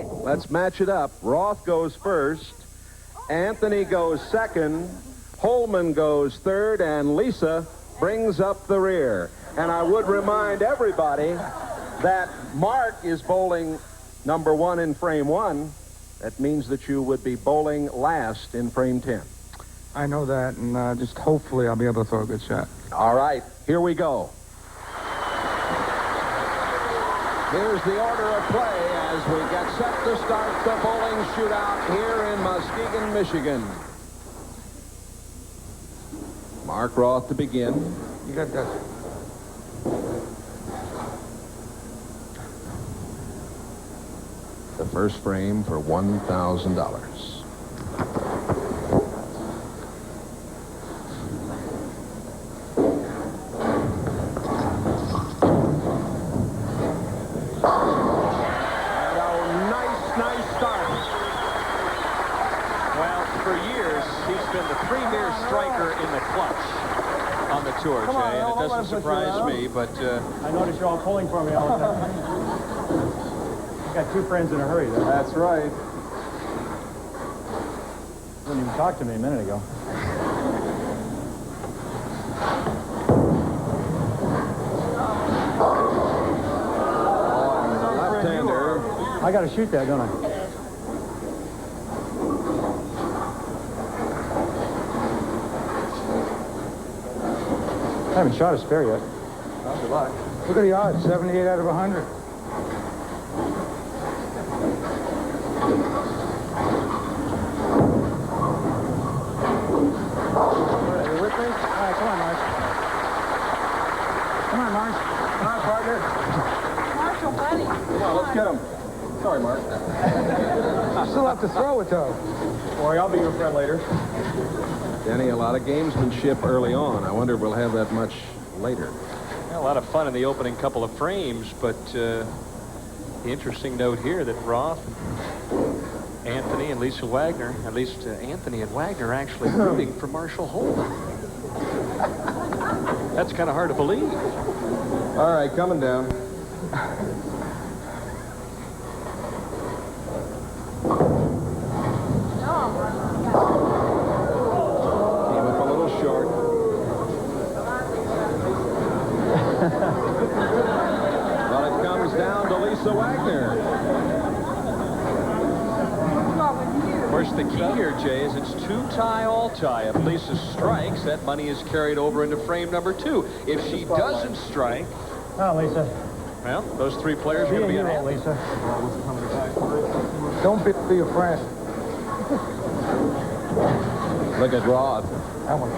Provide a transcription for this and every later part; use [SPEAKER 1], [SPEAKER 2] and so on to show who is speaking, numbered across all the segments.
[SPEAKER 1] Let's match it up. Roth goes first. Anthony goes second. Holman goes third. And Lisa brings up the rear. And I would remind everybody that Mark is bowling number 1 in frame 1. That means that you would be bowling last in frame 10.
[SPEAKER 2] I know that, and just hopefully I'll be able to throw a good shot.
[SPEAKER 1] All right, here we go. Here's the order of play as we get set to start the bowling shootout here in Muskegon, Michigan. Mark Roth to begin.
[SPEAKER 2] You got that.
[SPEAKER 1] The first frame for $1,000.
[SPEAKER 3] Tour, Jay, and it doesn't surprise me, but
[SPEAKER 4] I notice you're all pulling for me all the time. You got 2 friends in a hurry there.
[SPEAKER 3] That's right.
[SPEAKER 4] Wouldn't even talk to me a minute ago.
[SPEAKER 1] Left-hander.
[SPEAKER 4] I got to shoot that, don't I? I haven't shot a spare yet.
[SPEAKER 2] Not a lot. Look at the odds, 78 out of 100.
[SPEAKER 4] Are you with me? All right, come on, Marsh. Come on, Marsh. Come on, partner.
[SPEAKER 5] Marshall, buddy.
[SPEAKER 3] Come on, let's get him. Sorry, Mark.
[SPEAKER 2] You still have to throw it, though.
[SPEAKER 3] Don't worry, I'll be your friend later.
[SPEAKER 1] Danny, a lot of gamesmanship early on. I wonder if we'll have that much later.
[SPEAKER 3] Yeah, a lot of fun in the opening couple of frames, but the interesting note here that Roth, Anthony, and Lisa Wagner, at least Anthony and Wagner, are actually rooting for Marshall Holman. That's kind of hard to believe.
[SPEAKER 1] All right, coming down. Well, it comes down to Lisa Wagner.
[SPEAKER 3] Of course, the key here, Jay, is it's 2-tie, all-tie. If Lisa strikes, that money is carried over into frame number 2. If she doesn't strike...
[SPEAKER 4] Oh, Lisa.
[SPEAKER 3] Well, those 3 players are going to be
[SPEAKER 4] unhappy. Lisa.
[SPEAKER 2] Don't be your friend.
[SPEAKER 1] Look at Roth.
[SPEAKER 2] That one.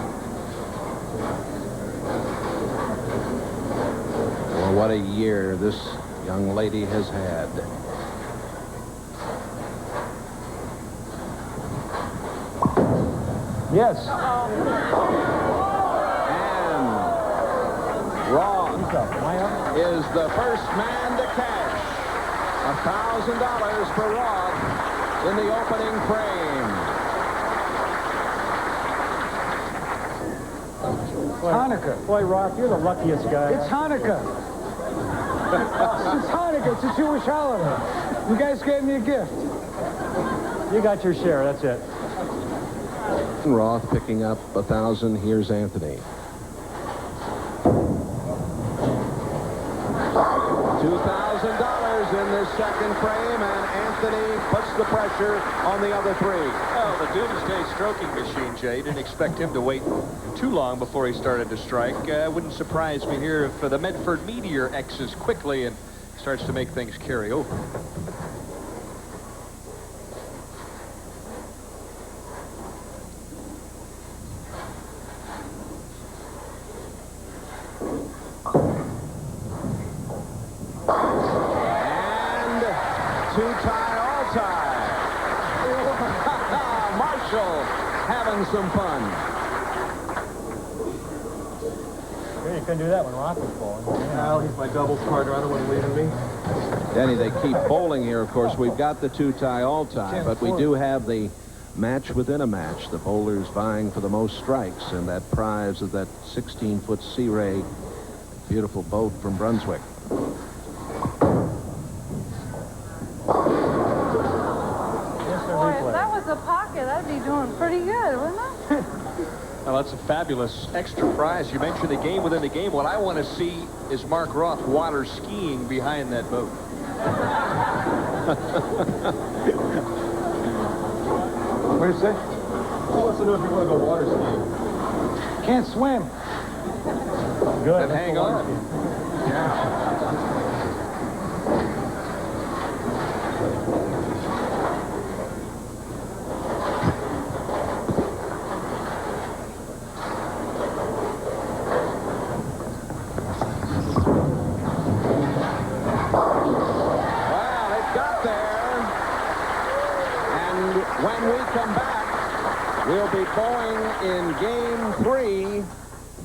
[SPEAKER 1] Well, what a year this young lady has had.
[SPEAKER 4] Yes.
[SPEAKER 1] And Roth is the first man to cash $1,000 for Roth in the opening frame.
[SPEAKER 2] Hanukkah.
[SPEAKER 4] Boy, Roth, you're the luckiest guy.
[SPEAKER 2] It's Hanukkah. It's Hanukkah. It's a Jewish holiday. You guys gave me a gift.
[SPEAKER 4] You got your share. That's it.
[SPEAKER 1] Roth picking up 1,000. Here's Anthony. $2,000 in this second frame, and Anthony puts the pressure on the other 3.
[SPEAKER 3] Well, the doomsday stroking machine, Jay, didn't expect him to wait too long before he started to strike. Wouldn't surprise me here if the Medford Meteor X's quickly and starts to make things carry over.
[SPEAKER 1] And 2-tie, all-tie. Marshall having some fun.
[SPEAKER 4] You couldn't do that when Roth was bowling.
[SPEAKER 3] Well, he's my doubles partner. I don't want to leave me.
[SPEAKER 1] Danny, they keep bowling here. Of course, we've got the 2-tie, all-tie, but we do have the match within a match. The bowlers vying for the most strikes, and that prize of that 16-foot Sea Ray, beautiful boat from Brunswick.
[SPEAKER 5] the pocket, I'd be doing pretty good, wouldn't I?
[SPEAKER 3] Well, that's a fabulous extra prize. You mentioned the game within the game. What I want to see is Mark Roth water skiing behind that boat.
[SPEAKER 2] What do you say?
[SPEAKER 4] He wants to know if you want to go water skiing.
[SPEAKER 2] Can't swim.
[SPEAKER 4] Good.
[SPEAKER 3] Then hang on.
[SPEAKER 1] When we come back, we'll be going in game 3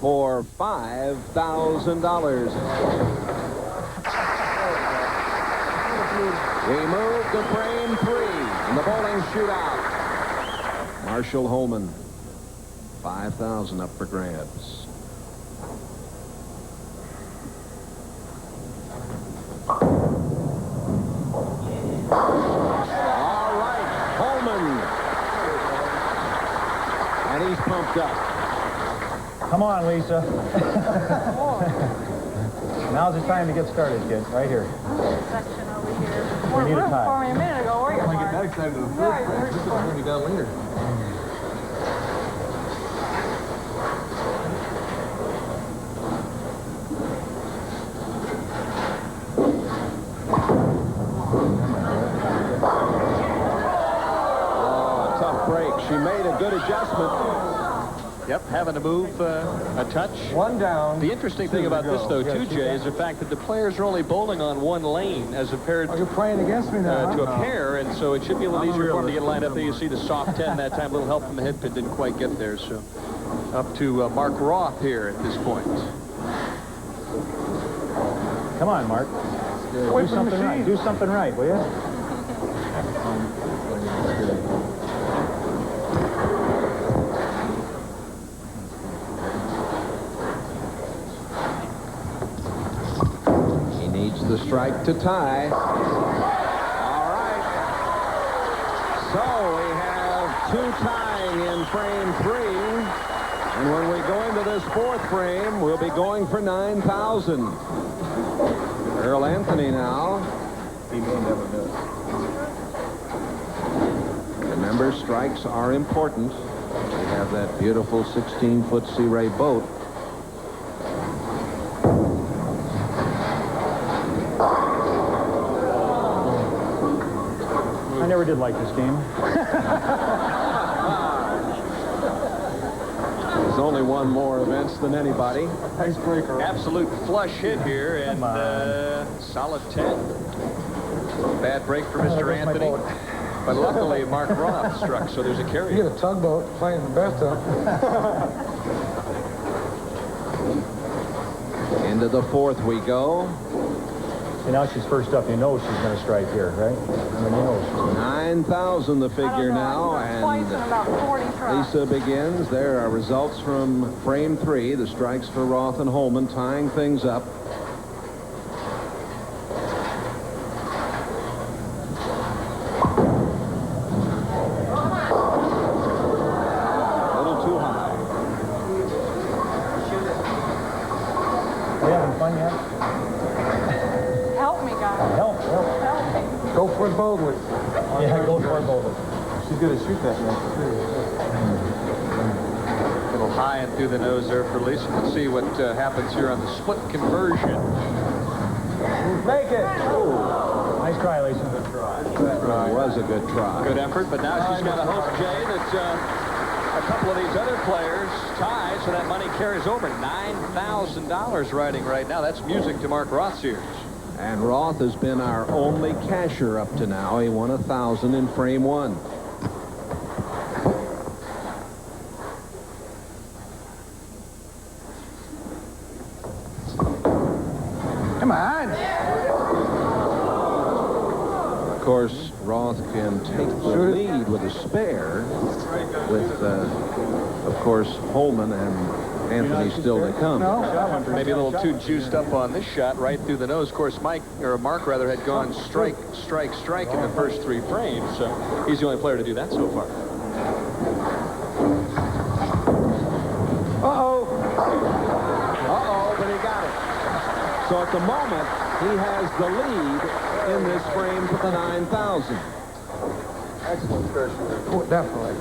[SPEAKER 1] for $5,000. We move to frame 3 in the bowling shootout. Marshall Holman, $5,000 up for grabs. And he's pumped up.
[SPEAKER 4] Come on, Lisa. Now's the time to get started, kid. Right here.
[SPEAKER 5] Section over here.
[SPEAKER 4] We need a
[SPEAKER 5] Room
[SPEAKER 4] tie.
[SPEAKER 5] for me a minute ago. Where you
[SPEAKER 4] I
[SPEAKER 5] are?
[SPEAKER 4] get that excited to the first
[SPEAKER 5] Right,
[SPEAKER 4] place. This is going to be done later.
[SPEAKER 1] She made a good adjustment.
[SPEAKER 3] Yep, having to move a touch.
[SPEAKER 4] One down.
[SPEAKER 3] The interesting thing about this, though, too, Jay, is the fact that the players are only bowling on one lane as compared
[SPEAKER 2] Oh, you're playing against me now.
[SPEAKER 3] to a pair, and so it should be a little easier for them to get lined up there. You see the soft 10 that time, a little help from the head pin, didn't quite get there. So up to Mark Roth here at this point.
[SPEAKER 4] Come on, Mark. Do something right. Do something right, will you?
[SPEAKER 1] The strike to tie. All right. So we have 2 tying in frame 3. And when we go into this 4th frame, we'll be going for 9,000. Earl Anthony now.
[SPEAKER 4] He may never miss.
[SPEAKER 1] Remember, strikes are important. We have that beautiful 16-foot Sea Ray boat.
[SPEAKER 4] I never did like this game.
[SPEAKER 1] He's only won more events than anybody.
[SPEAKER 4] Icebreaker.
[SPEAKER 3] Absolute flush hit here, and solid 10. Bad break for Mr. Anthony. But luckily, Mark Roth struck, so there's a carry.
[SPEAKER 2] You get a tugboat playing in the bathtub.
[SPEAKER 1] Into the 4th we go.
[SPEAKER 4] And now she's first up. You know she's going to strike here, right? I mean, you know she's
[SPEAKER 1] 9,000 the figure now,
[SPEAKER 5] Twice in about 40 tries.
[SPEAKER 1] Lisa begins. There are results from frame 3. The strikes for Roth and Holman tying things up. A little too high.
[SPEAKER 4] You having fun yet?
[SPEAKER 5] Help me, guys.
[SPEAKER 4] Help.
[SPEAKER 5] Help me.
[SPEAKER 2] Go for it boldly.
[SPEAKER 4] Yeah, go for it boldly.
[SPEAKER 2] She's going to shoot that now.
[SPEAKER 3] A little high and through the nose there for Lisa. Let's see what happens here on the split conversion.
[SPEAKER 2] Make it.
[SPEAKER 4] Nice try, Lisa. Good try.
[SPEAKER 1] It was a good try.
[SPEAKER 3] Good effort, but now she's got to hope, Jay, that a couple of these other players tie, so that money carries over. $9,000 riding right now. That's music to Mark Roth's ears.
[SPEAKER 1] And Roth has been our only casher up to now. He won 1,000 in frame 1.
[SPEAKER 2] Come on.
[SPEAKER 1] Of course, Roth can take the lead with a spare with, of course, Holman and Anthony still to come.
[SPEAKER 3] Maybe a little too juiced up on this shot, right through the nose. Of course, Mark rather had gone strike, strike, strike in the first 3 frames. So he's the only player to do that so far.
[SPEAKER 1] Uh-oh, but he got it. So at the moment, he has the lead in this frame for the 9,000.
[SPEAKER 2] Excellent first shooter. Oh, definitely.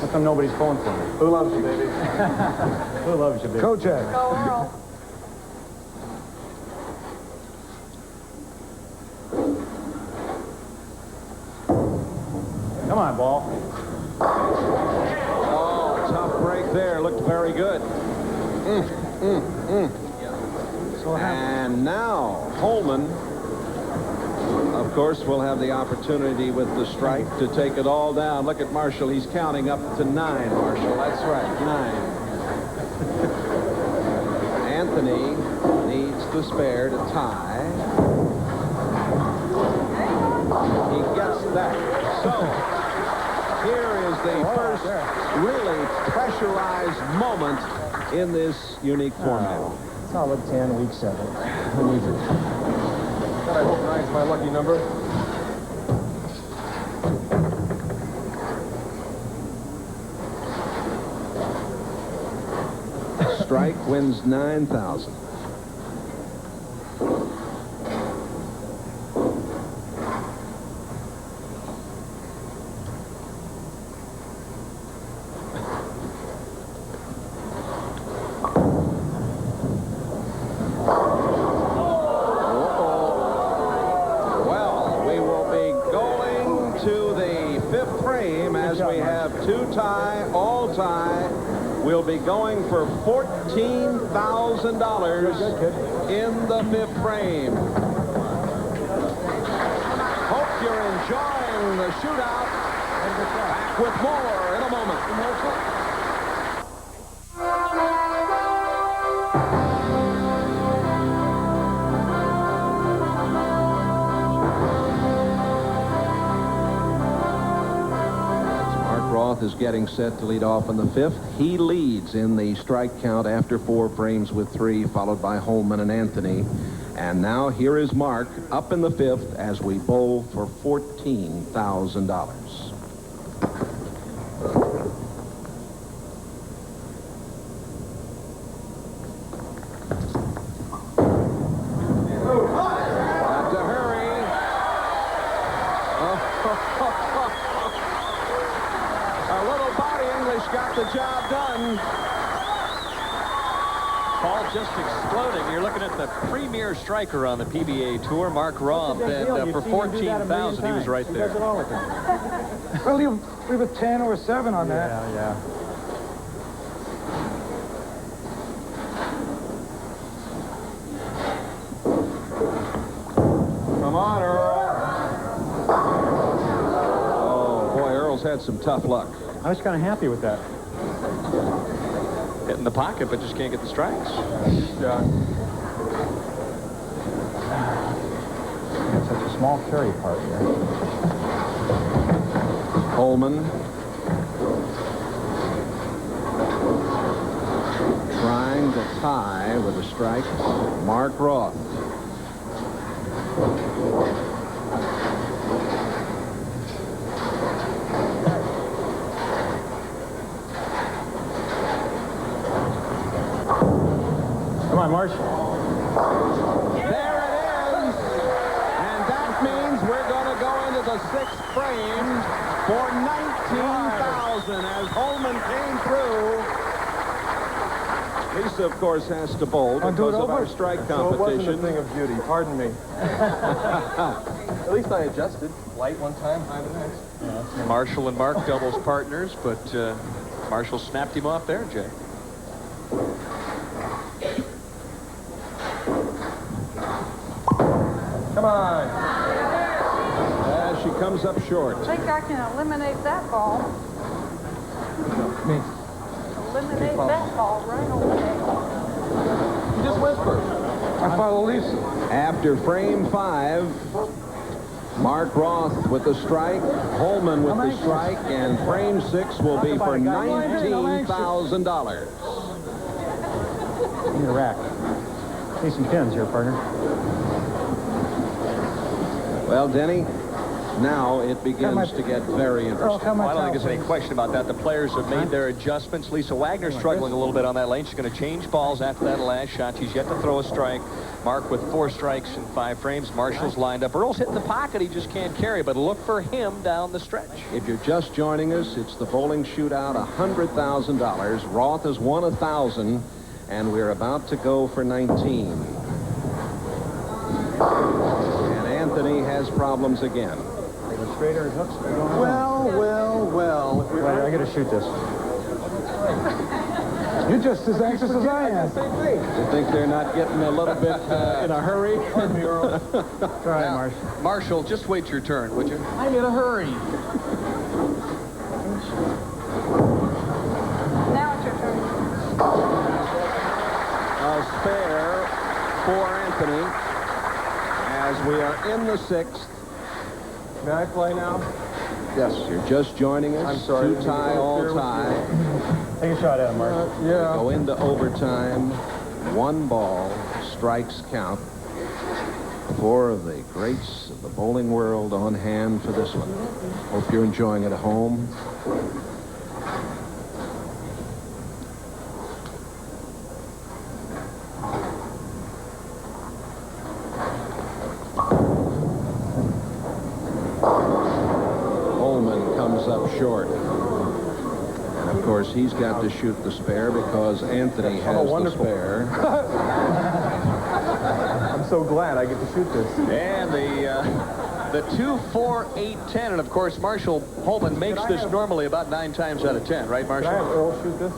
[SPEAKER 4] How come nobody's pulling for me?
[SPEAKER 2] Who loves you, baby?
[SPEAKER 4] Who loves you, baby?
[SPEAKER 2] Coach Ed.
[SPEAKER 5] Go, Earl.
[SPEAKER 4] Come on, ball.
[SPEAKER 1] Oh, tough break there. Looked very good. And now, Holman, of course, will have the opportunity with the strike to take it all down. Look at Marshall. He's counting up to 9, Marshall. That's right, 9. Anthony needs the spare to tie. He gets that. So, here is the first really pressurized moment in this unique format.
[SPEAKER 2] Solid 10, week 7. I hope 9's my lucky number.
[SPEAKER 1] Strike wins 9,000. We'll be going for $14,000 in the 5th frame. Hope you're enjoying the shootout. Back with more in a moment. Roth is getting set to lead off in the 5th. He leads in the strike count after 4 frames with 3, followed by Holman and Anthony. And now here is Mark up in the 5th as we bowl for $14,000. Have to hurry. A little body English got the job done.
[SPEAKER 3] Ball just exploding. You're looking at the premier striker on the PBA Tour, Mark Roth, and for 14,000, he was right there.
[SPEAKER 2] Well, leave a 10 or a 7 on that.
[SPEAKER 4] Yeah.
[SPEAKER 2] Come on, Earl.
[SPEAKER 1] Oh, boy, Earl's had some tough luck.
[SPEAKER 4] I was kind of happy with that.
[SPEAKER 3] Hit in the pocket, but just can't get the strikes.
[SPEAKER 2] Yeah.
[SPEAKER 4] It's such a small carry part here.
[SPEAKER 1] Holman trying to tie with a strike. Mark Roth.
[SPEAKER 4] Come on, Marsh.
[SPEAKER 1] There it is. And that means we're going to go into the 6th frame for 19,000 as Holman came through. Lisa, of course, has to bowl because of our strike competition.
[SPEAKER 2] So it wasn't a thing of beauty. Pardon me. At least I adjusted. Light one time, high the next.
[SPEAKER 3] Yeah. Marshall and Mark doubles partners, but Marshall snapped him off there, Jay.
[SPEAKER 2] Come on.
[SPEAKER 1] She comes up short.
[SPEAKER 5] I think I can eliminate that ball.
[SPEAKER 2] Me.
[SPEAKER 5] Eliminate that ball right away.
[SPEAKER 2] You just whisper. I follow Lisa.
[SPEAKER 1] After frame 5, Mark Roth with the strike, Holman with the strike, and frame 6 will be for $19,000.
[SPEAKER 4] Need a rack. Need some pins here, partner.
[SPEAKER 1] Well, Denny, now it begins to get very interesting.
[SPEAKER 3] Well, I don't think there's any question about that. The players have made their adjustments. Lisa Wagner struggling a little bit on that lane. She's going to change balls after that last shot. She's yet to throw a strike. Mark with 4 strikes in 5 frames. Marshall's lined up. Earl's hitting the pocket. He just can't carry. But look for him down the stretch.
[SPEAKER 1] If you're just joining us, it's the bowling shootout, $100,000. Roth has won 1,000, and we're about to go for 19. And Anthony has problems again.
[SPEAKER 4] Straighter hooks.
[SPEAKER 1] Well.
[SPEAKER 4] Right, I got to shoot this.
[SPEAKER 2] You're just as anxious as I am.
[SPEAKER 1] You think they're not getting a little bit in a hurry?
[SPEAKER 4] Try it, Marsh.
[SPEAKER 3] Marshall, just wait your turn, would you?
[SPEAKER 2] I'm in a hurry.
[SPEAKER 5] Now it's your turn.
[SPEAKER 1] A spare for Anthony as we are in the 6th.
[SPEAKER 2] May I play now?
[SPEAKER 1] Yes, you're just joining us.
[SPEAKER 2] I'm sorry.
[SPEAKER 1] 2 tie, all tie.
[SPEAKER 4] Take a shot at him, Marsh.
[SPEAKER 2] Yeah.
[SPEAKER 1] Go into overtime. 1 ball. Strikes count. 4 of the greats of the bowling world on hand for this one. Hope you're enjoying it at home. Holman comes up short. And of course, he's got to shoot the spare because Anthony has the spare.
[SPEAKER 2] I'm so glad I get to shoot this.
[SPEAKER 3] And the 2, 4, 8, 10. And of course, Marshall Holman makes this normally about 9 times out of 10, right,
[SPEAKER 2] Can I have
[SPEAKER 3] Marshall?
[SPEAKER 2] Earl shoot this?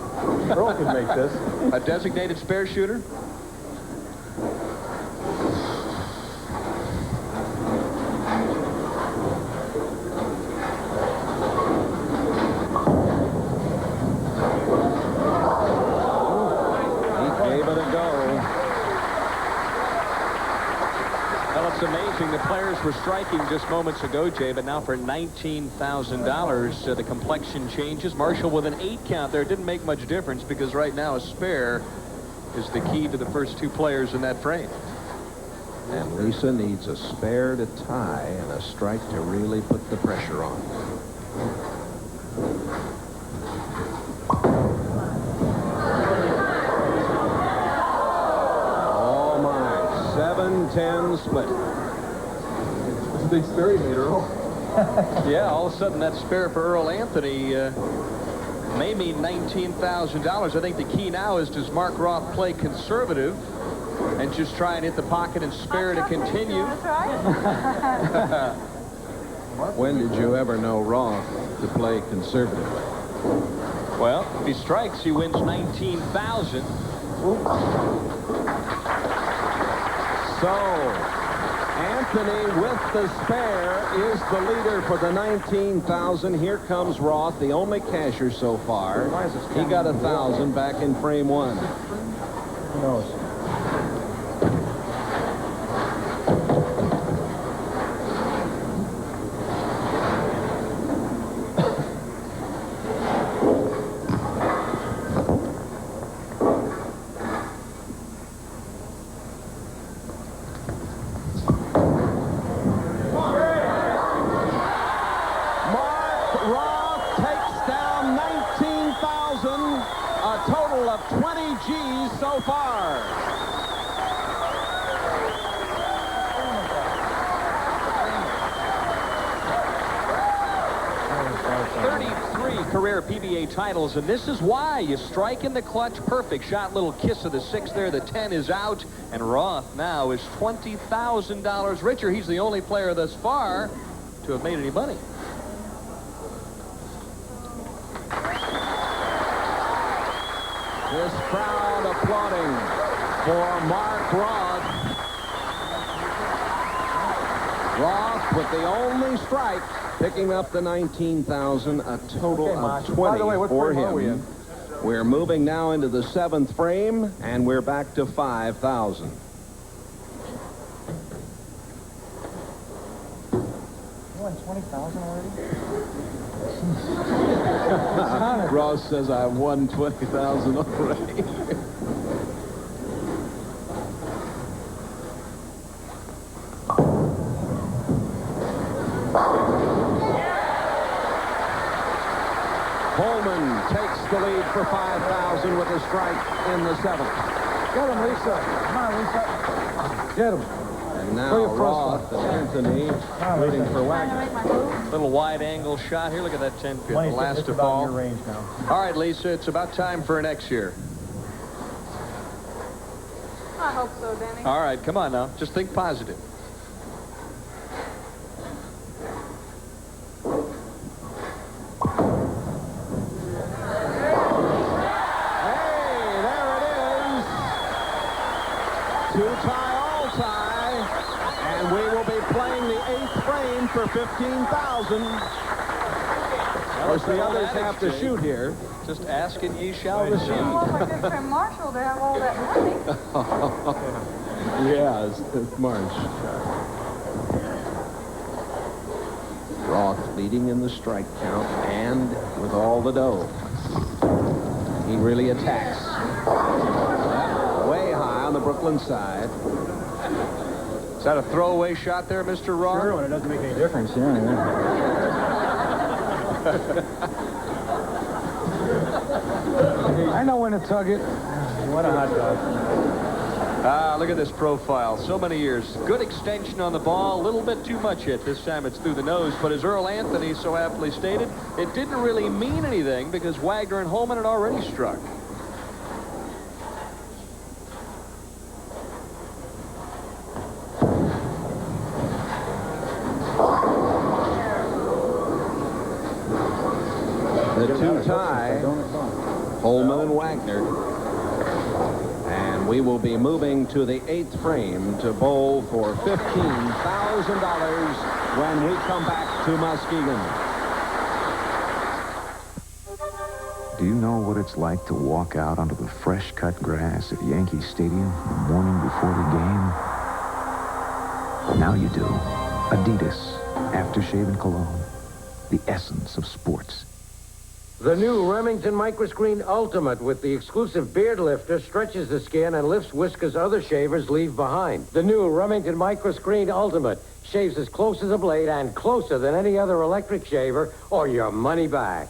[SPEAKER 2] Earl can make this.
[SPEAKER 3] A designated spare shooter? It's amazing. The players were striking just moments ago, Jay, but now for $19,000, the complexion changes. Marshall with an 8 count there. It didn't make much difference because right now a spare is the key to the first 2 players in that frame.
[SPEAKER 1] And Lisa needs a spare to tie and a strike to really put the pressure on. Oh, my. 7-10 split.
[SPEAKER 2] It's a big spare you made, Earl.
[SPEAKER 3] Yeah, all of a sudden that spare for Earl Anthony may mean $19,000. I think the key now is, does Mark Roth play conservative and just try and hit the pocket and spare to continue?
[SPEAKER 5] That's right.
[SPEAKER 1] When did you ever know Roth to play conservatively?
[SPEAKER 3] Well, if he strikes, he wins $19,000.
[SPEAKER 1] So, Anthony with the spare is the leader for the $19,000. Here comes Roth, the only casher so far. He got 1,000 back in frame 1.
[SPEAKER 4] Who knows?
[SPEAKER 1] Roth takes down 19,000, a total of 20 G's so far.
[SPEAKER 3] 33 career PBA titles, and this is why you strike in the clutch. Perfect shot, little kiss of the 6 there. The 10 is out, and Roth now is $20,000 richer. He's the only player thus far to have made any money.
[SPEAKER 1] This crowd applauding for Mark Roth. Roth with the only strike, picking up the 19,000, a total of 20
[SPEAKER 2] By the way, what
[SPEAKER 1] for
[SPEAKER 2] frame are we
[SPEAKER 1] him.
[SPEAKER 2] in?
[SPEAKER 1] We're moving now into the 7th frame, and we're back to 5,000.
[SPEAKER 2] won 20,000 already?
[SPEAKER 1] Ross says I've won 20,000 already. Holman takes the lead for 5,000 with a strike in the 7th.
[SPEAKER 2] Get him, Lisa. Come on, Lisa. Get him.
[SPEAKER 1] And
[SPEAKER 2] Throw
[SPEAKER 1] now
[SPEAKER 2] your first
[SPEAKER 1] Roth and Anthony rooting for
[SPEAKER 5] Trying to
[SPEAKER 1] Wagner.
[SPEAKER 5] make my move.
[SPEAKER 3] Little wide-angle shot here. Look at that 10 feet. The
[SPEAKER 4] Money's
[SPEAKER 3] last
[SPEAKER 4] it's
[SPEAKER 3] to
[SPEAKER 4] about in
[SPEAKER 3] fall.
[SPEAKER 4] your range now.
[SPEAKER 3] All right, Lisa, it's about time for an X here.
[SPEAKER 5] I hope so, Denny.
[SPEAKER 3] All right, come on now. Just think positive.
[SPEAKER 1] Two-tie, all-tie, and we will be playing the 8th frame for 15,000. Of course, the others have to shoot here.
[SPEAKER 3] Just ask and ye shall
[SPEAKER 5] I
[SPEAKER 3] receive.
[SPEAKER 5] want my good friend Marshall to have all that money.
[SPEAKER 1] Yeah, it's March. Roth leading in the strike count and with all the dough. He really attacks. Way high on the Brooklyn side.
[SPEAKER 3] Is that a throwaway shot there, Mr. Roth?
[SPEAKER 4] Sure, when it doesn't make any difference, yeah.
[SPEAKER 2] I know when to tug it.
[SPEAKER 4] What a hot dog.
[SPEAKER 3] Ah, look at this profile. So many years. Good extension on the ball. A little bit too much hit. This time it's through the nose. But as Earl Anthony so aptly stated, it didn't really mean anything because Wagner and Holman had already struck.
[SPEAKER 1] The two-tie, Holman and Wagner. And we will be moving to the 8th frame to bowl for $15,000 when we come back to Muskegon.
[SPEAKER 6] Do you know what it's like to walk out onto the fresh-cut grass at Yankee Stadium the morning before the game? Now you do. Adidas Aftershave and Cologne. The essence of sports.
[SPEAKER 7] The new Remington Microscreen Ultimate with the exclusive beard lifter stretches the skin and lifts whiskers other shavers leave behind. The new Remington Microscreen Ultimate shaves as close as a blade and closer than any other electric shaver or your money back.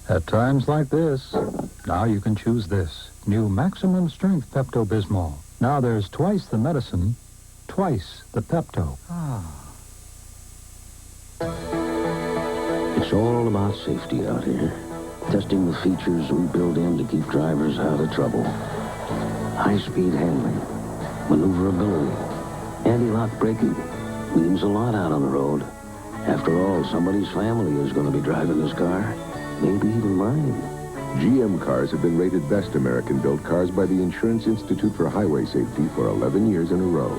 [SPEAKER 8] At times like this, now you can choose this. New Maximum Strength Pepto-Bismol. Now there's twice the medicine, twice the Pepto.
[SPEAKER 9] It's all about safety out here. Testing the features we build in to keep drivers out of trouble. High-speed handling, maneuverability, anti-lock braking means a lot out on the road. After all, somebody's family is going to be driving this car. Maybe even mine.
[SPEAKER 10] GM cars have been rated best American-built cars by the Insurance Institute for Highway Safety for 11 years in a row.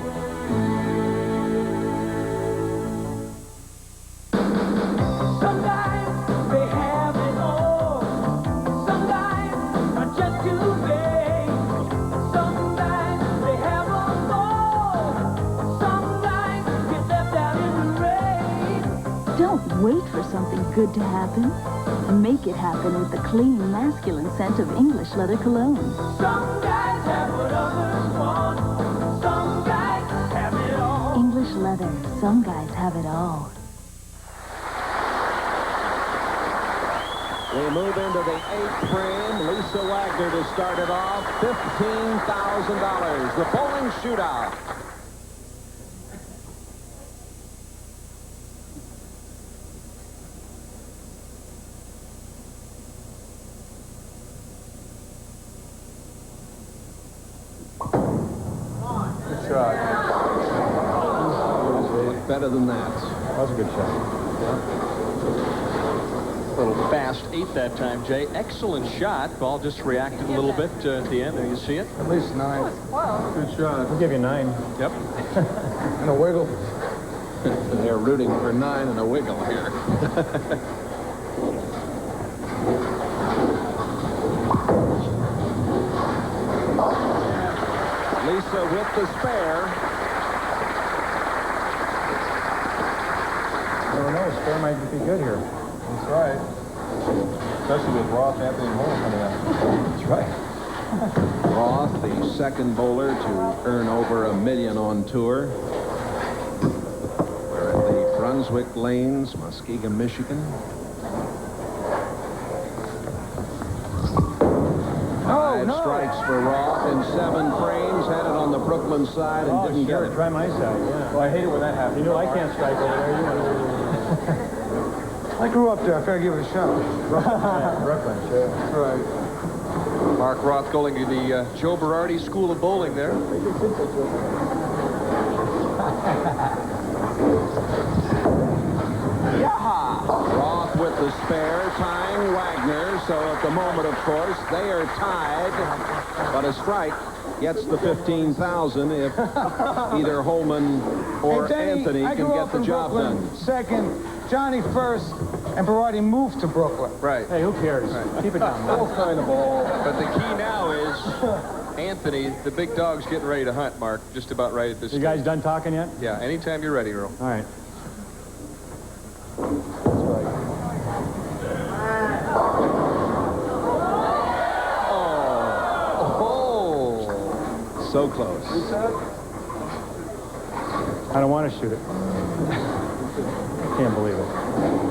[SPEAKER 11] Wait for something good to happen. Make it happen with the clean, masculine scent of English leather cologne.
[SPEAKER 12] Some guys have what others want. Some guys have it all.
[SPEAKER 11] English leather. Some guys have it all.
[SPEAKER 1] We move into the 8th frame. Lisa Wagner to start it off. $15,000. The bowling shootout.
[SPEAKER 4] Shot.
[SPEAKER 1] Better than that.
[SPEAKER 4] That was a good shot.
[SPEAKER 3] A little fast 8 that time, Jay. Excellent shot. Ball just reacted a little bit at the end. There, you see it?
[SPEAKER 2] At least 9.
[SPEAKER 4] Good shot. We'll give you 9.
[SPEAKER 3] Yep.
[SPEAKER 2] And a wiggle.
[SPEAKER 1] They're rooting for 9 and a wiggle here. Lisa with the spare.
[SPEAKER 4] Never know. Spare might be good here.
[SPEAKER 13] That's right. Especially with Roth, Anthony, and Holman coming out.
[SPEAKER 4] That's right.
[SPEAKER 1] Roth, the second bowler to earn over $1 million on tour. We're at the Brunswick Lanes, Muskegon, Michigan. Five strikes for Roth in 7 frames. Had it on the Brooklyn side and didn't get it.
[SPEAKER 4] Try my side, yeah. Well, I hate it when that happens. You know I can't strike over there. You know.
[SPEAKER 2] I grew up there. I figured I'd give it a shot.
[SPEAKER 4] Brooklyn, sure.
[SPEAKER 2] That's right.
[SPEAKER 3] Mark Roth going to the Joe Berardi School of Bowling there.
[SPEAKER 1] Roth with the spare, tying Wagner. So at the moment, of course, they are tied. But a strike gets the 15,000 if either Holman or
[SPEAKER 2] Hey, Denny,
[SPEAKER 1] Anthony
[SPEAKER 2] I
[SPEAKER 1] can
[SPEAKER 2] grew
[SPEAKER 1] get
[SPEAKER 2] up
[SPEAKER 1] the
[SPEAKER 2] in
[SPEAKER 1] job
[SPEAKER 2] Brooklyn.
[SPEAKER 1] done.
[SPEAKER 2] Second, Johnny first, and Berardi moved to Brooklyn.
[SPEAKER 3] Right.
[SPEAKER 4] Hey, who cares? Keep it down.
[SPEAKER 1] We'll find a ball.
[SPEAKER 3] But the key now is Anthony, the big dog's getting ready to hunt, Mark. Just about right at this
[SPEAKER 4] You
[SPEAKER 3] stage.
[SPEAKER 4] guys done talking yet?
[SPEAKER 3] Yeah, anytime you're ready, Earl.
[SPEAKER 4] All right.
[SPEAKER 1] Oh, so close.
[SPEAKER 4] I don't want to shoot it. Can't believe it.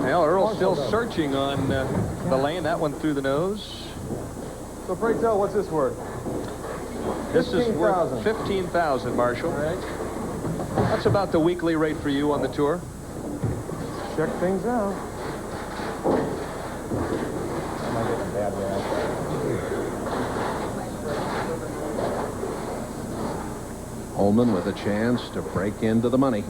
[SPEAKER 3] Well, Earl's still searching on the lane. That one through the nose.
[SPEAKER 13] So pray tell, what's this worth?
[SPEAKER 3] This is worth
[SPEAKER 13] 15,000.
[SPEAKER 3] 15,000, Marshall.
[SPEAKER 13] All right.
[SPEAKER 3] That's about the weekly rate for you on the tour.
[SPEAKER 13] Check things out.
[SPEAKER 4] Am I getting a bad rap?
[SPEAKER 1] Holman with a chance to break into the money.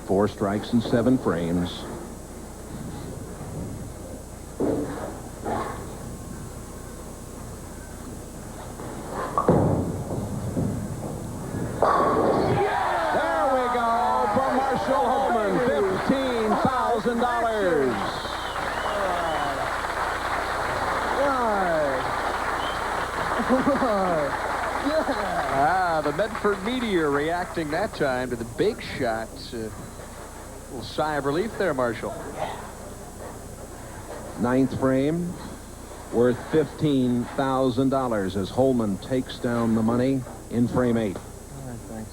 [SPEAKER 1] 4 strikes and 7 frames. There we go for Marshall Holman, $15,000.
[SPEAKER 3] The Medford Meteor reacting that time to the big shot. Little sigh of relief there, Marshall.
[SPEAKER 1] 9th frame, worth $15,000 as Holman takes down the money in frame 8.
[SPEAKER 13] All right, thanks.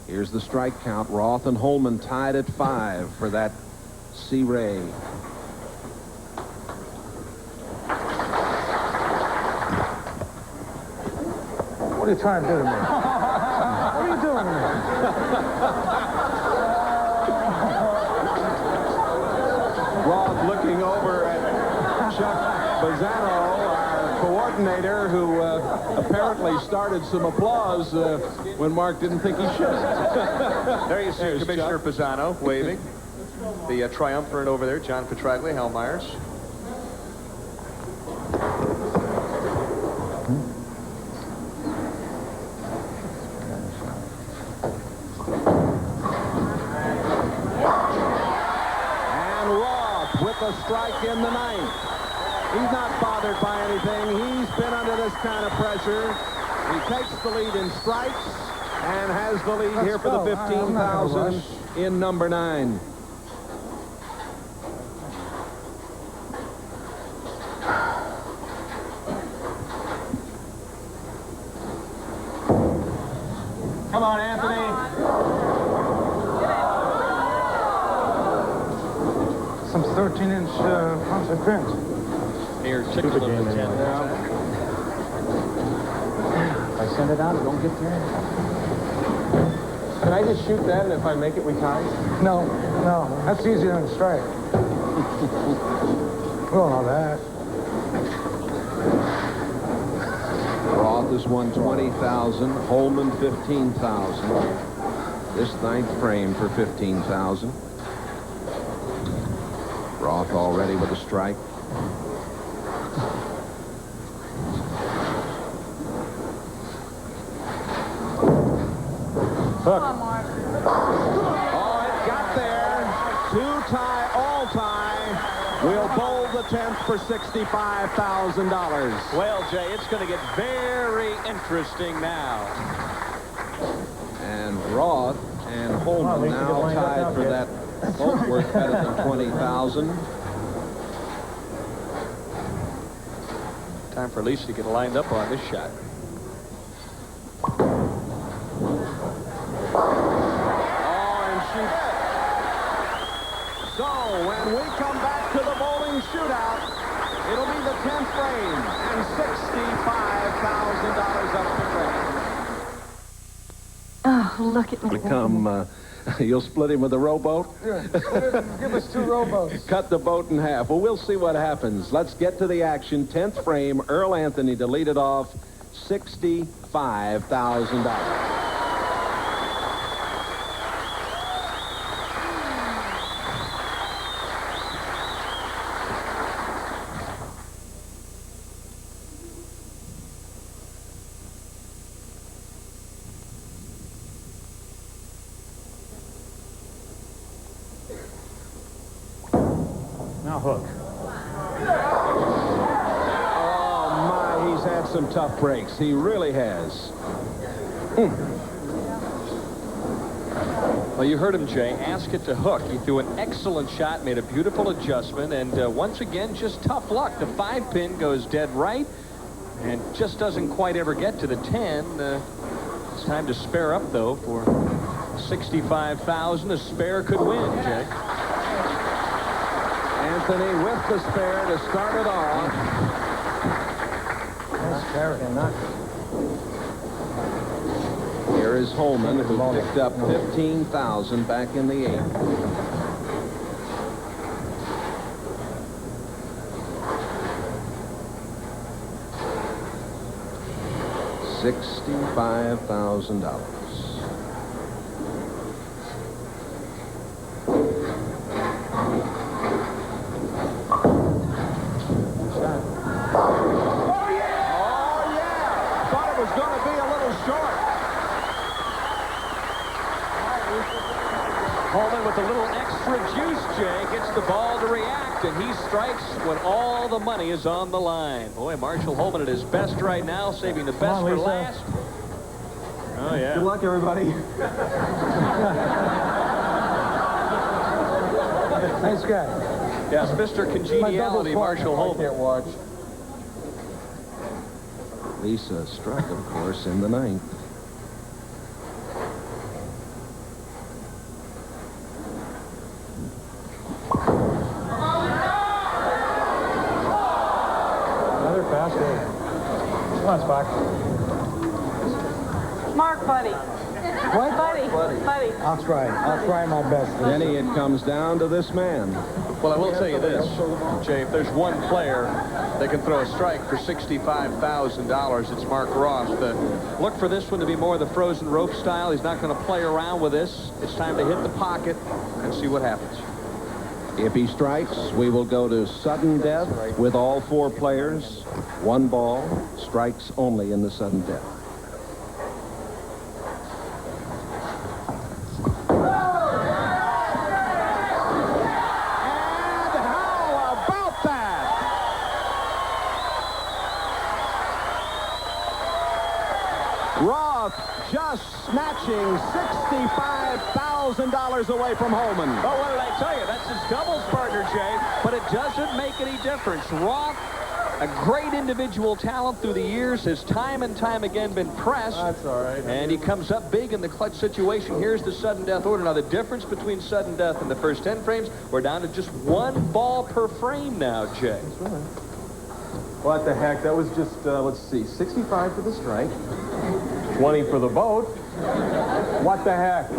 [SPEAKER 1] Here's the strike count. Roth and Holman tied at 5 for that Sea Ray.
[SPEAKER 2] What are you trying to do to me? What are you doing to me?
[SPEAKER 1] Roth looking over at Chuck Bazzano, our coordinator, who apparently started some applause when Mark didn't think he should.
[SPEAKER 3] There you see
[SPEAKER 1] There's
[SPEAKER 3] Commissioner
[SPEAKER 1] Chuck.
[SPEAKER 3] Pisano waving. The triumvirate over there, John Petraglia, Hal Myers.
[SPEAKER 1] A strike in the 9th. He's not bothered by anything. He's been under this kind of pressure. He takes the lead in strikes and has the lead here for the 15,000 in number 9.
[SPEAKER 13] Come on, Anthony.
[SPEAKER 2] Some 13-inch Brunswick pins.
[SPEAKER 3] Near tickle of the 10.
[SPEAKER 4] If I send it out, it don't get there.
[SPEAKER 13] Can I just shoot that, and if I make it, we tie?
[SPEAKER 2] No, no. That's easier than a strike. We don't know that.
[SPEAKER 1] Roth has won 20,000. Holman 15,000. This 9th frame for 15,000. Roth already with a strike.
[SPEAKER 5] Come on, Mark.
[SPEAKER 1] Oh, it got there. 2-tie, all tie. We'll bowl the 10th for $65,000.
[SPEAKER 3] Well, Jay, it's going to get very interesting now.
[SPEAKER 1] And Roth and Holman now tied for that both worth better than $20,000.
[SPEAKER 3] Time for Lisa to get lined up on this shot.
[SPEAKER 1] So when we come back to the bowling shootout, it'll be the 10th frame and $65,000 up for grabs.
[SPEAKER 11] Oh, look at me.
[SPEAKER 1] You'll split him with a rowboat?
[SPEAKER 2] Give us 2 rowboats.
[SPEAKER 1] Cut the boat in half. Well, we'll see what happens. Let's get to the action. 10th frame, Earl Anthony to lead it off, $65,000.
[SPEAKER 4] Now hook.
[SPEAKER 1] Oh, my, he's had some tough breaks. He really has.
[SPEAKER 3] Well, you heard him, Jay. Ask it to hook. He threw an excellent shot, made a beautiful adjustment, and once again, just tough luck. The 5-pin goes dead right and just doesn't quite ever get to the 10. It's time to spare up, though, for $65,000. A spare could win, Jay.
[SPEAKER 1] Anthony with the spare to start it off.
[SPEAKER 2] Nice carry.
[SPEAKER 1] Here is Holman, who picked up $15,000 back in the 8th. $65,000.
[SPEAKER 3] Holman with a little extra juice, Jay, gets the ball to react, and he strikes when all the money is on the line. Boy, Marshall Holman at his best right now, saving the best for last. Oh, yeah.
[SPEAKER 13] Good luck, everybody.
[SPEAKER 2] Nice guy.
[SPEAKER 3] Yes, Mr. Congeniality, Marshall Holman.
[SPEAKER 13] I can't watch.
[SPEAKER 1] Lisa struck, of course, in the 9th.
[SPEAKER 4] Come on, Spock.
[SPEAKER 5] Mark, buddy.
[SPEAKER 2] What?
[SPEAKER 5] Buddy.
[SPEAKER 2] I'll try my best.
[SPEAKER 1] Denny, it comes down to this man.
[SPEAKER 3] Well, I will tell you this, Jay, if there's one player that can throw a strike for $65,000, it's Mark Roth. Look for this one to be more the frozen rope style. He's not going to play around with this. It's time to hit the pocket and see what happens.
[SPEAKER 1] If he strikes, we will go to sudden death with all 4 players. 1 ball, strikes only in the sudden death. And how about that? Roth just snatching $65,000 away from Holman.
[SPEAKER 3] Oh, what did I tell you? That's his doubles partner, Jay. But it doesn't make any difference. Roth, a great individual talent through the years, has time and time again been pressed.
[SPEAKER 13] That's all right.
[SPEAKER 3] And he comes up big in the clutch situation. Here's the sudden death order. Now, the difference between sudden death and the first 10 frames, we're down to just 1 ball per frame now, Jay.
[SPEAKER 13] That's right. What the heck? That was just, let's see, 65 for the strike, 20 for the boat. What the heck?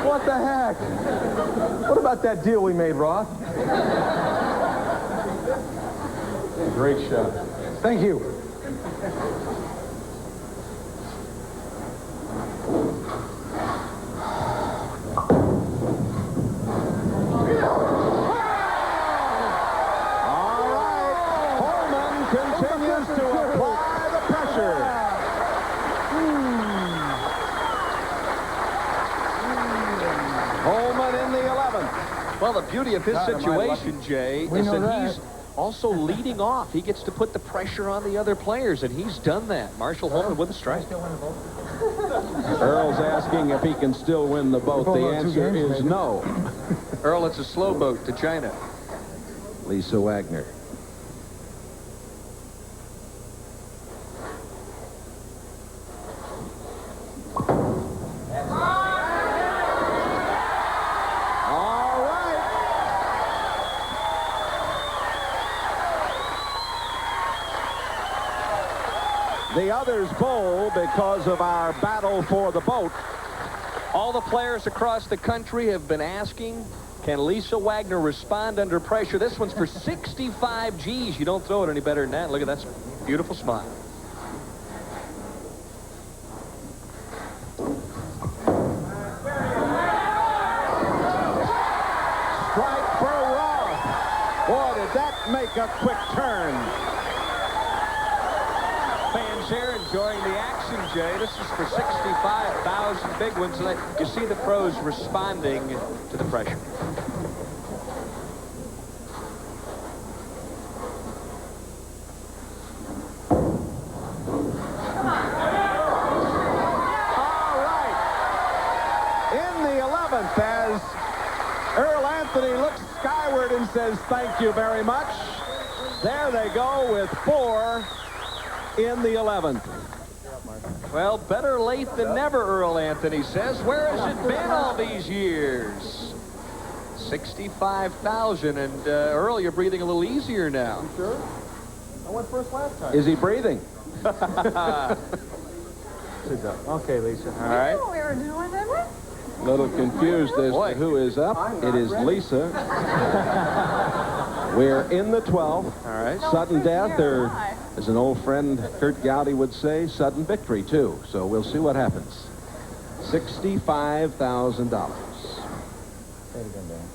[SPEAKER 13] What the heck? What about that deal we made, Roth? Great shot.
[SPEAKER 2] Thank you.
[SPEAKER 3] Well, the beauty of his situation, Jay,
[SPEAKER 2] We
[SPEAKER 3] is
[SPEAKER 2] know
[SPEAKER 3] that
[SPEAKER 2] that.
[SPEAKER 3] he's also leading off. He gets to put the pressure on the other players, and he's done that. Marshall Holman with a strike.
[SPEAKER 1] Earl's asking if he can still win the boat. The answer is no.
[SPEAKER 3] Earl, it's a slow boat to China.
[SPEAKER 1] Lisa Wagner. The others bowl because of our battle for the boat.
[SPEAKER 3] All the players across the country have been asking, can Lisa Wagner respond under pressure? This one's for 65 G's. You don't throw it any better than that. Look at that beautiful smile.
[SPEAKER 1] Strike for Roth. Boy, did that make a quick turn.
[SPEAKER 3] Fans here enjoying the action, Jay. This is for 65,000 big ones. And you see the pros responding to the pressure.
[SPEAKER 1] All right. In the 11th, as Earl Anthony looks skyward and says, thank you very much. There they go with 4 in the 11th.
[SPEAKER 3] Well, better late than never, Earl Anthony says. Where has it been all these years? 65,000, and Earl, you're breathing a little easier now.
[SPEAKER 13] You sure? I went first last time.
[SPEAKER 1] Is he breathing?
[SPEAKER 4] Okay, Lisa.
[SPEAKER 3] All right.
[SPEAKER 5] We were doing it.
[SPEAKER 1] A little confused as to who is up. It is Lisa. We're in the 12th.
[SPEAKER 3] All right.
[SPEAKER 1] Sudden death, or as an old friend Kurt Gowdy would say, sudden victory too. So we'll see what happens. $65,000.
[SPEAKER 4] Say it again, Dan.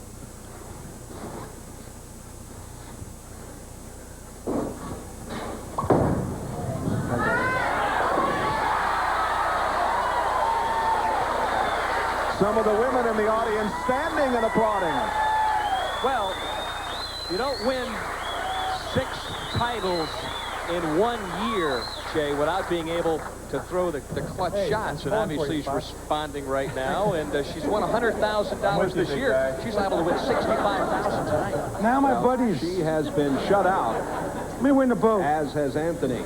[SPEAKER 1] Some of the women in the audience standing and applauding.
[SPEAKER 3] Well, you don't win 6 titles in 1 year, Jay, without being able to throw the clutch shots. And obviously she's responding right now, and she's won $100,000 this year. She's liable to win $65,000 tonight.
[SPEAKER 2] Now my buddies.
[SPEAKER 1] She has been shut out,
[SPEAKER 2] Let me win the boat.
[SPEAKER 1] as has Anthony.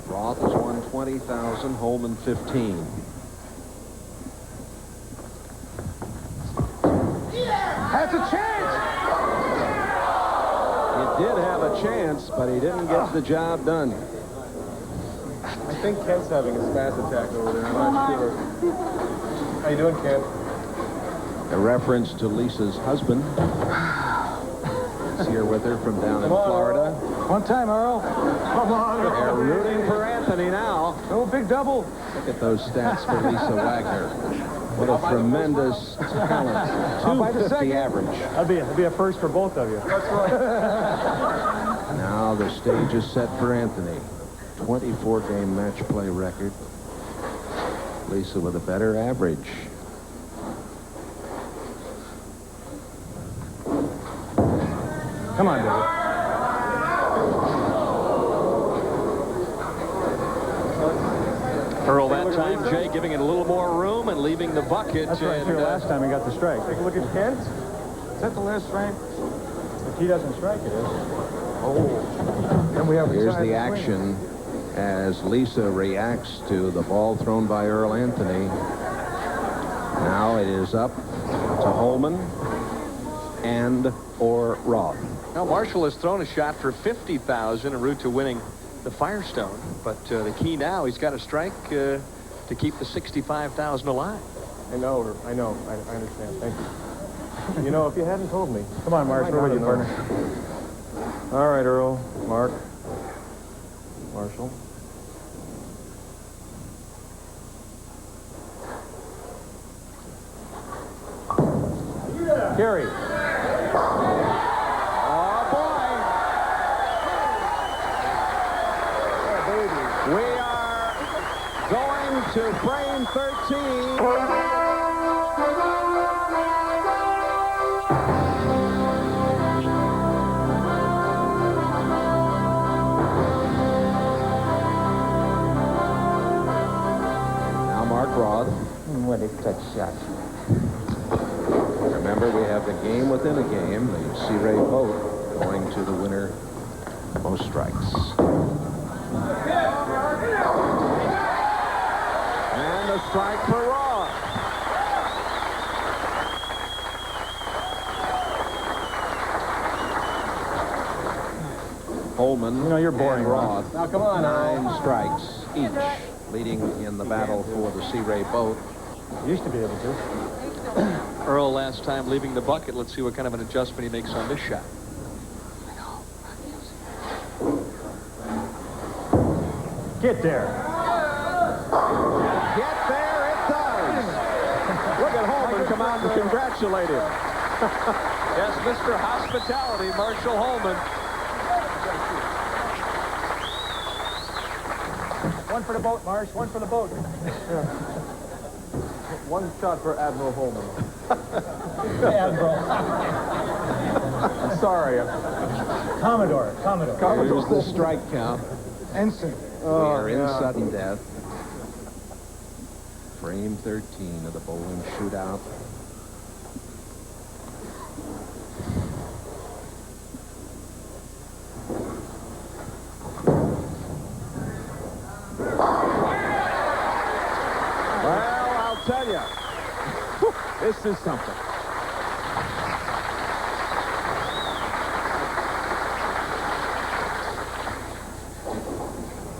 [SPEAKER 1] Roth has won $20,000, Holman 15.
[SPEAKER 2] That's a chance.
[SPEAKER 1] He did have a chance, but he didn't get the job done.
[SPEAKER 13] I think Kent's having a spaz attack over there. I'm not sure. How you doing, Kent?
[SPEAKER 1] A reference to Lisa's husband. He's here with her from down in Florida.
[SPEAKER 2] One time, Earl.
[SPEAKER 13] Come on,
[SPEAKER 1] They're rooting for Anthony now.
[SPEAKER 2] Oh, big double.
[SPEAKER 1] Look at those stats for Lisa Wagner. What a tremendous talent. 250 average.
[SPEAKER 4] That'd be a first for both of you.
[SPEAKER 13] That's right.
[SPEAKER 1] Now the stage is set for Anthony. 24-game match play record. Lisa with a better average.
[SPEAKER 4] Come on, David.
[SPEAKER 3] Earl that time, Jay, giving it a little more room and leaving the bucket.
[SPEAKER 4] That's right. Here last time he got the strike.
[SPEAKER 13] Take a look at Kent.
[SPEAKER 4] Is that the last strike? If he doesn't strike, it is.
[SPEAKER 13] Oh.
[SPEAKER 2] And we have
[SPEAKER 1] Here's the action as Lisa reacts to the ball thrown by Earl Anthony. Now it is up to Holman and or Roth.
[SPEAKER 3] Now Marshall has thrown a shot for 50,000 en route to winning the Firestone, but the key now, he's got to strike to keep the 65,000 alive.
[SPEAKER 13] I know. I understand. Thank you. You know, if you hadn't told me.
[SPEAKER 4] Come on, Mark. We're with you, partner.
[SPEAKER 13] All right, Earl, Mark, Marshall.
[SPEAKER 4] Gary.
[SPEAKER 1] We are going to frame 13. Mark Roth.
[SPEAKER 2] What a touch shot.
[SPEAKER 1] Remember, we have the game within a game. The Sea Ray boat going to the winner most strikes. And a strike for Roth. Holman,
[SPEAKER 4] You know, you're boring,
[SPEAKER 1] and Roth.
[SPEAKER 13] Now, come on,
[SPEAKER 1] 9 strikes each, leading in the battle for the Sea Ray boat.
[SPEAKER 4] Used to be able to.
[SPEAKER 3] Earl last time leaving the bucket. Let's see what kind of an adjustment he makes on this shot.
[SPEAKER 4] Get there.
[SPEAKER 1] Get there, it does. Look at Holman come out and congratulate him.
[SPEAKER 3] Yes, Mr. Hospitality, Marshall Holman.
[SPEAKER 4] One for the boat, Marsh. One for the boat.
[SPEAKER 13] One shot for Admiral Holman.
[SPEAKER 4] Admiral.
[SPEAKER 13] I'm sorry.
[SPEAKER 4] Commodore.
[SPEAKER 1] Here's the strike count.
[SPEAKER 2] Ensign.
[SPEAKER 1] We are in sudden death. Frame 13 of the bowling shootout. Well, I'll tell you, this is something.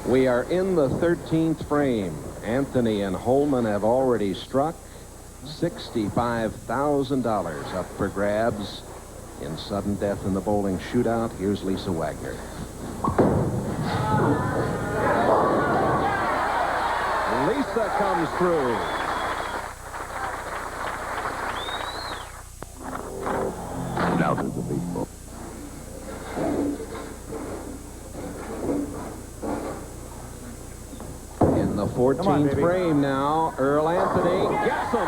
[SPEAKER 1] We are in the 13th frame. Anthony and Holman have already struck. $65,000 up for grabs in sudden death in the bowling shootout. Here's Lisa Wagner. Lisa comes through.
[SPEAKER 10] Now to the baseball.
[SPEAKER 1] In the 14th frame now, Earl Anthony gets him.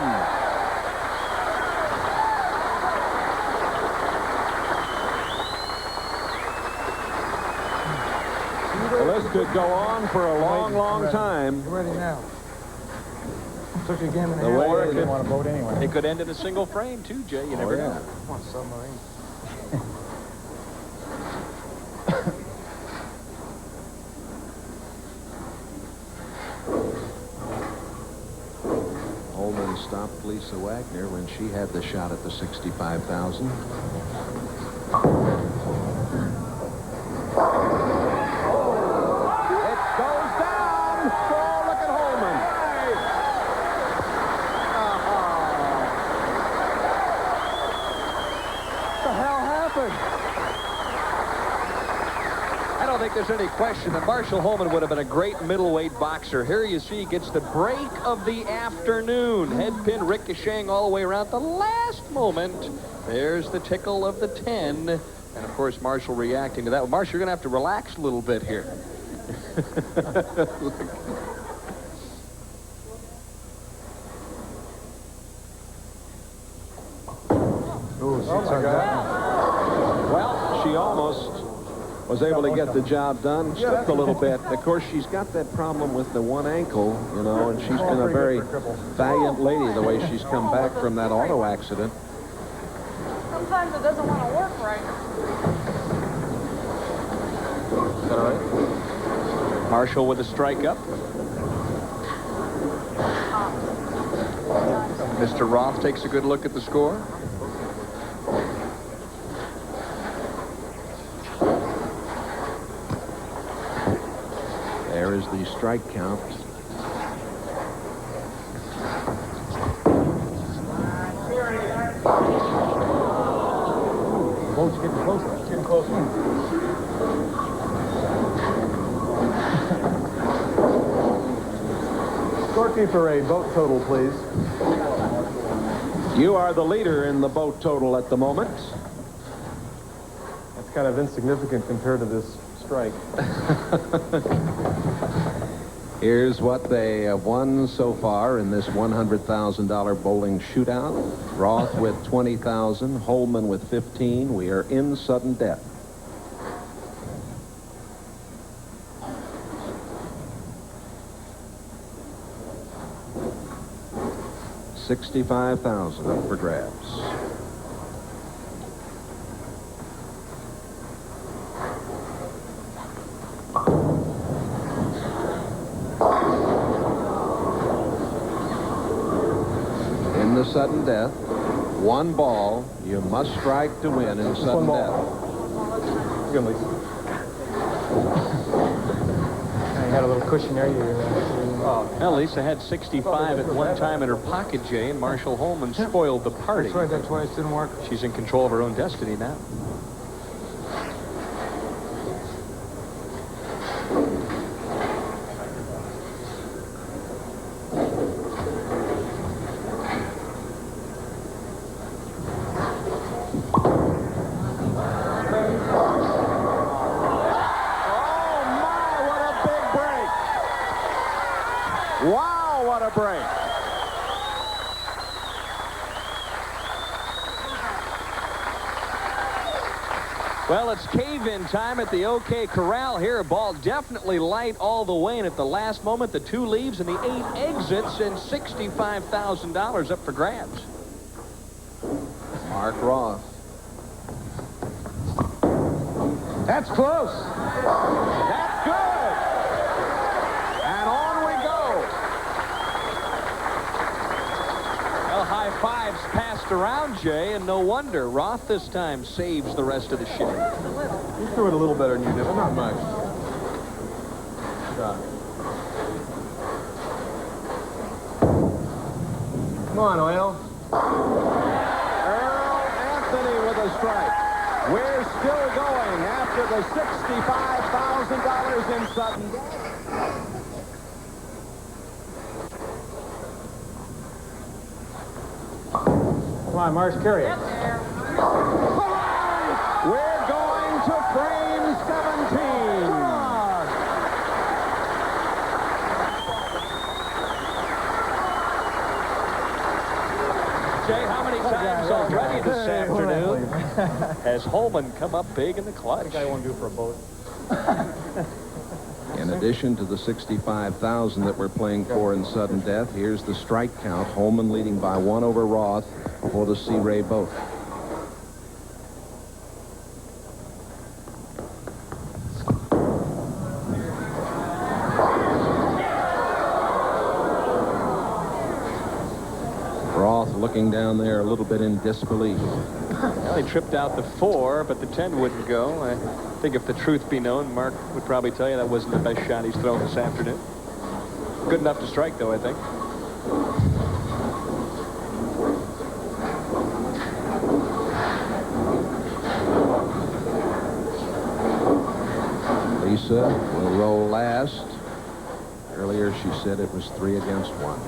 [SPEAKER 1] Well, this could go on for a long, long time.
[SPEAKER 2] You're ready now. Took a game and a
[SPEAKER 1] The
[SPEAKER 2] half.
[SPEAKER 1] way
[SPEAKER 4] Or
[SPEAKER 1] it
[SPEAKER 4] if you want to boat anyway.
[SPEAKER 3] It could end in a single frame, too, Jay. You never know.
[SPEAKER 2] Come on, submarine.
[SPEAKER 1] Holman stopped Lisa Wagner when she had the shot at the 65,000. It goes down. Oh, look at Holman.
[SPEAKER 2] What the hell happened?
[SPEAKER 3] I don't think there's any question that Marshall Holman would have been a great middleweight boxer. Here you see he gets the break of the afternoon. Head pin ricocheting all the way around. The last moment, there's the tickle of the 10. And, of course, Marshall reacting to that. Marshall, you're going to have to relax a little bit here.
[SPEAKER 1] Well, she almost was able to get the job done. Slipped a little bit. Of course, she's got that problem with the one ankle, you know, and she's been a very valiant lady the way she's come back from that auto accident.
[SPEAKER 5] Sometimes it doesn't want to work right.
[SPEAKER 1] Is that all right?
[SPEAKER 3] Marshall with a strike up. Mr. Roth takes a good look at the score.
[SPEAKER 1] There is the strike count.
[SPEAKER 4] Boat's getting closer. It's getting closer.
[SPEAKER 13] Scorekeeper, a boat total, please.
[SPEAKER 1] You are the leader in the boat total at the moment.
[SPEAKER 13] That's kind of insignificant compared to this strike.
[SPEAKER 1] Here's what they have won so far in this $100,000 bowling shootout. Roth with $20,000, Holman with $15,000. We are in sudden death. $65,000 up for grabs. In the sudden death, one ball, you must strike to win in sudden death.
[SPEAKER 4] Good, Lisa. You had a little cushion there.
[SPEAKER 3] Well, Lisa had 65 at one time in her pocket, Jay, and Marshall Holman spoiled the party.
[SPEAKER 2] That's right, that's why it didn't work.
[SPEAKER 3] She's in control of her own destiny now.
[SPEAKER 1] Wow, what a break.
[SPEAKER 3] Well, it's cave-in time at the OK Corral here. A ball definitely light all the way, and at the last moment, the 2 leaves and the 8 exits, and $65,000 up for grabs.
[SPEAKER 1] Mark Roth.
[SPEAKER 2] That's close.
[SPEAKER 1] That's good. And on we go.
[SPEAKER 3] Well, high fives passed around, Jay, and no wonder. Roth this time saves the rest of the ship.
[SPEAKER 13] You threw it a little better than you did, but not much. Shot. Come on, Earl.
[SPEAKER 1] Earl Anthony with a strike. We're still going after the $65,000 in sudden death.
[SPEAKER 4] Come on, Mars, carry it.
[SPEAKER 1] We're going to frame 17.
[SPEAKER 3] Jay, how many times already this afternoon has Holman come up big in the clutch?
[SPEAKER 4] I think I won't do for a boat.
[SPEAKER 1] In addition to the $65,000 that we're playing for in sudden death, here's the strike count. Holman leading by 1 over Roth for the Sea Ray boat. Roth looking down there a little bit in disbelief.
[SPEAKER 3] Well, he tripped out the 4, but the 10 wouldn't go. I think if the truth be known, Mark would probably tell you that wasn't the best shot he's thrown this afternoon. Good enough to strike, though, I think.
[SPEAKER 1] Lisa will roll last. Earlier she said it was 3 against 1.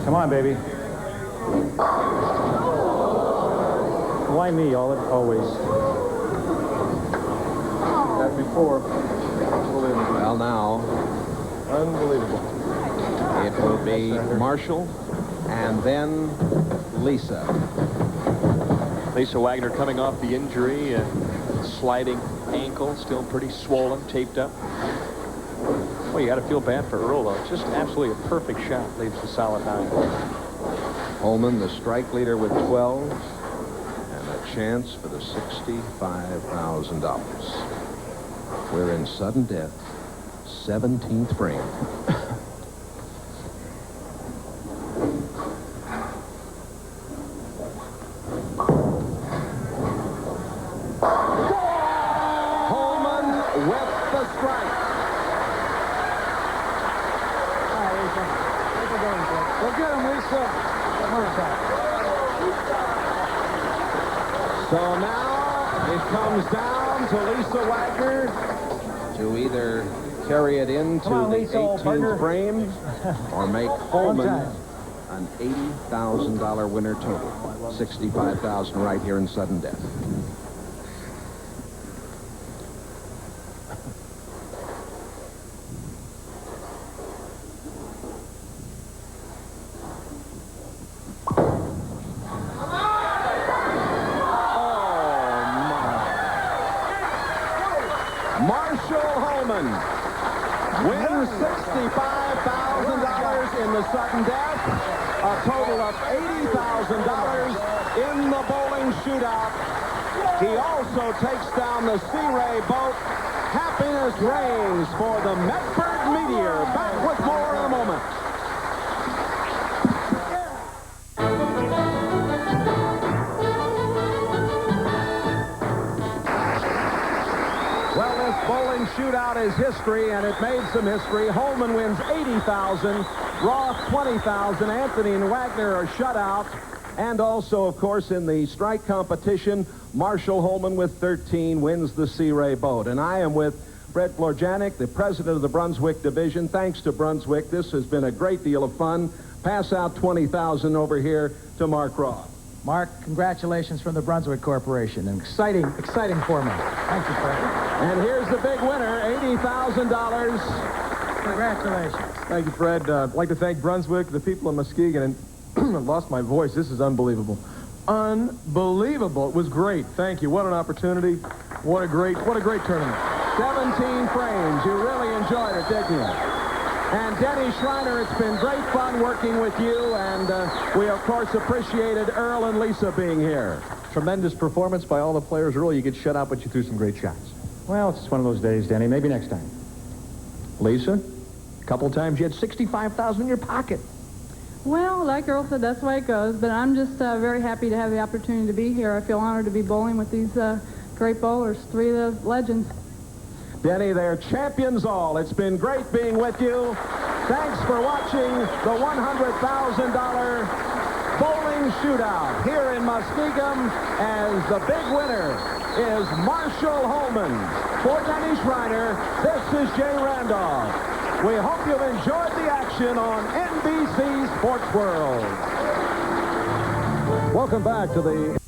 [SPEAKER 4] Come on, baby. Why me, always?
[SPEAKER 13] That before. Unbelievable.
[SPEAKER 1] Well, now
[SPEAKER 13] Unbelievable.
[SPEAKER 1] it will be Marshall and then Lisa.
[SPEAKER 3] Lisa Wagner coming off the injury and sliding ankle, still pretty swollen, taped up. Well, you got to feel bad for Earl, though. It's just absolutely a perfect shot. Leaves the solid 9.
[SPEAKER 1] Holman, the strike leader with 12, and a chance for the $65,000. We're in sudden death, 17th frame. Holman with the strike.
[SPEAKER 2] Go get him, Lisa.
[SPEAKER 1] So now it comes down to Lisa Wagner to either carry it into
[SPEAKER 2] Come on,
[SPEAKER 1] the
[SPEAKER 2] Lisa, old
[SPEAKER 1] 18th
[SPEAKER 2] partner.
[SPEAKER 1] frame or make Holman
[SPEAKER 2] time.
[SPEAKER 1] an $80,000 winner total. $65,000 right here in sudden death. Holman wins $65,000 in the sudden death, a total of $80,000 in the bowling shootout. He also takes down the Sea Ray boat. Happiness reigns for the Medford Meteor. Back with more in a moment. Well, this bowling shootout is history, and it made some history. Holman wins $80,000, Roth $20,000. Anthony and Wagner are shut out. And also, of course, in the strike competition, Marshall Holman with 13 wins the Sea Ray boat. And I am with Brett Blorjanek, the president of the Brunswick division. Thanks to Brunswick, this has been a great deal of fun. Pass out $20,000 over here to Mark Roth.
[SPEAKER 2] Mark, congratulations from the Brunswick Corporation. An exciting format. Thank you, Fred.
[SPEAKER 1] And here's the big winner, $80,000.
[SPEAKER 2] Congratulations.
[SPEAKER 13] Thank you, Fred. I'd like to thank Brunswick, the people of Muskegon, and I lost my voice. This is unbelievable. Unbelievable. It was great. Thank you. What an opportunity. What a great tournament.
[SPEAKER 1] 17 frames. You really enjoyed it, didn't you? And Denny Schreiner, it's been great fun working with you, and we, of course, appreciated Earl and Lisa being here.
[SPEAKER 14] Tremendous performance by all the players. Earl, you get shut out, but you threw some great shots.
[SPEAKER 4] Well, it's just one of those days, Danny. Maybe next time.
[SPEAKER 14] Lisa, a couple times you had $65,000 in your pocket.
[SPEAKER 5] Well, like Earl said, that's the way it goes. But I'm just very happy to have the opportunity to be here. I feel honored to be bowling with these great bowlers, three of the legends.
[SPEAKER 1] Denny, they're champions all. It's been great being with you. Thanks for watching the $100,000 bowling shootout here in Muskegon, as the big winner is Marshall Holman. For Denny Schreiner, this is Jay Randolph. We hope you've enjoyed the action on NBC Sports World.
[SPEAKER 13] Welcome back to the